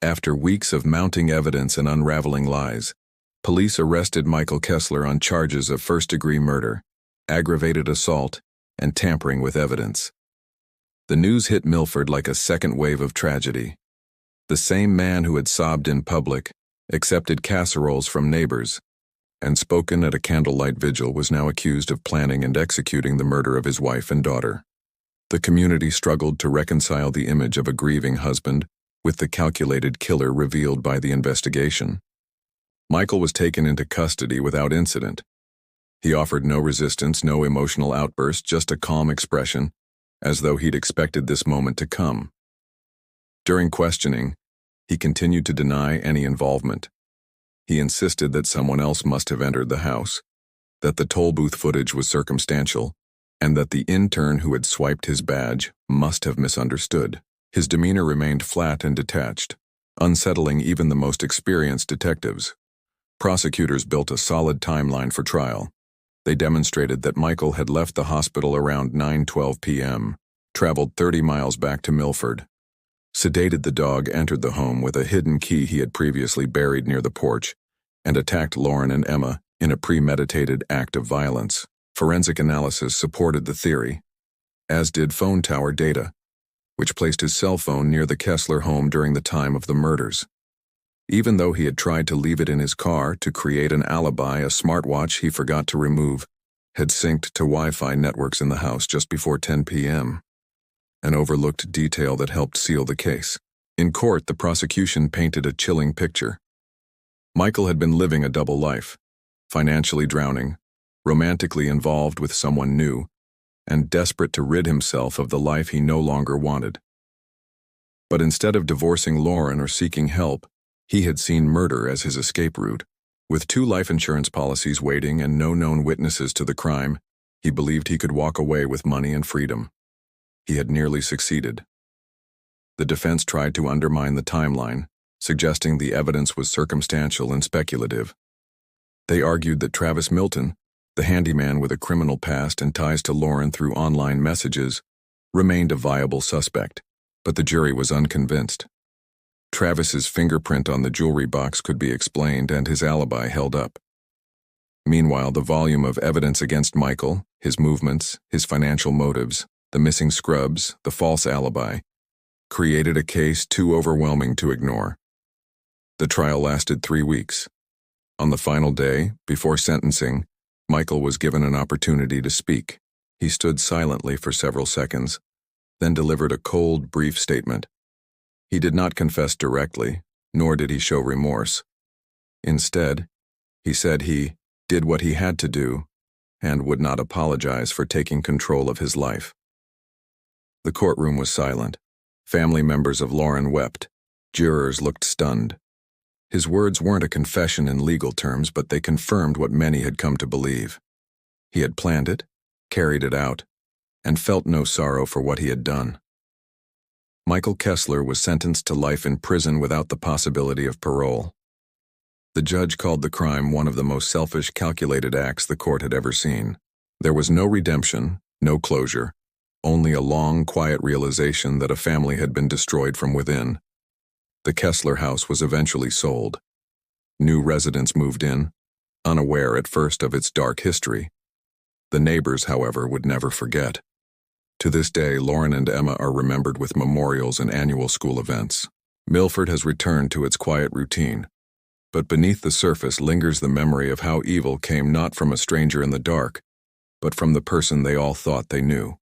After weeks of mounting evidence and unraveling lies, police arrested Michael Kessler on charges of first-degree murder, aggravated assault, and tampering with evidence. The news hit Milford like a second wave of tragedy. The same man who had sobbed in public, accepted casseroles from neighbors, and spoken at a candlelight vigil was now accused of planning and executing the murder of his wife and daughter. The community struggled to reconcile the image of a grieving husband with the calculated killer revealed by the investigation. Michael was taken into custody without incident. He offered no resistance, no emotional outburst, just a calm expression, as though he'd expected this moment to come. During questioning, he continued to deny any involvement. He insisted that someone else must have entered the house, that the toll booth footage was circumstantial, and that the intern who had swiped his badge must have misunderstood. His demeanor remained flat and detached, unsettling even the most experienced detectives. Prosecutors built a solid timeline for trial. They demonstrated that Michael had left the hospital around 9:12 p.m., traveled 30 miles back to Milford, sedated the dog, entered the home with a hidden key he had previously buried near the porch, and attacked Lauren and Emma in a premeditated act of violence. Forensic analysis supported the theory, as did phone tower data, which placed his cell phone near the Kessler home during the time of the murders. Even though he had tried to leave it in his car to create an alibi, a smartwatch he forgot to remove had synced to Wi-Fi networks in the house just before 10 p.m., an overlooked detail that helped seal the case. In court, the prosecution painted a chilling picture. Michael had been living a double life, financially drowning, romantically involved with someone new, and desperate to rid himself of the life he no longer wanted. But instead of divorcing Lauren or seeking help, he had seen murder as his escape route. With 2 life insurance policies waiting and no known witnesses to the crime, he believed he could walk away with money and freedom. He had nearly succeeded. The defense tried to undermine the timeline, suggesting the evidence was circumstantial and speculative. They argued that Travis Milton, the handyman with a criminal past and ties to Lauren through online messages, remained a viable suspect, but the jury was unconvinced. Travis's fingerprint on the jewelry box could be explained and his alibi held up. Meanwhile, the volume of evidence against Michael, his movements, his financial motives, the missing scrubs, the false alibi, created a case too overwhelming to ignore. The trial lasted 3 weeks. On the final day, before sentencing, Michael was given an opportunity to speak. He stood silently for several seconds, then delivered a cold, brief statement. He did not confess directly, nor did he show remorse. Instead, he said he did what he had to do and would not apologize for taking control of his life. The courtroom was silent. Family members of Lauren wept. Jurors looked stunned. His words weren't a confession in legal terms, but they confirmed what many had come to believe. He had planned it, carried it out, and felt no sorrow for what he had done. Michael Kessler was sentenced to life in prison without the possibility of parole. The judge called the crime one of the most selfish, calculated acts the court had ever seen. There was no redemption, no closure, only a long, quiet realization that a family had been destroyed from within. The Kessler house was eventually sold. New residents moved in, unaware at first of its dark history. The neighbors, however, would never forget. To this day, Lauren and Emma are remembered with memorials and annual school events. Milford has returned to its quiet routine, but beneath the surface lingers the memory of how evil came not from a stranger in the dark, but from the person they all thought they knew.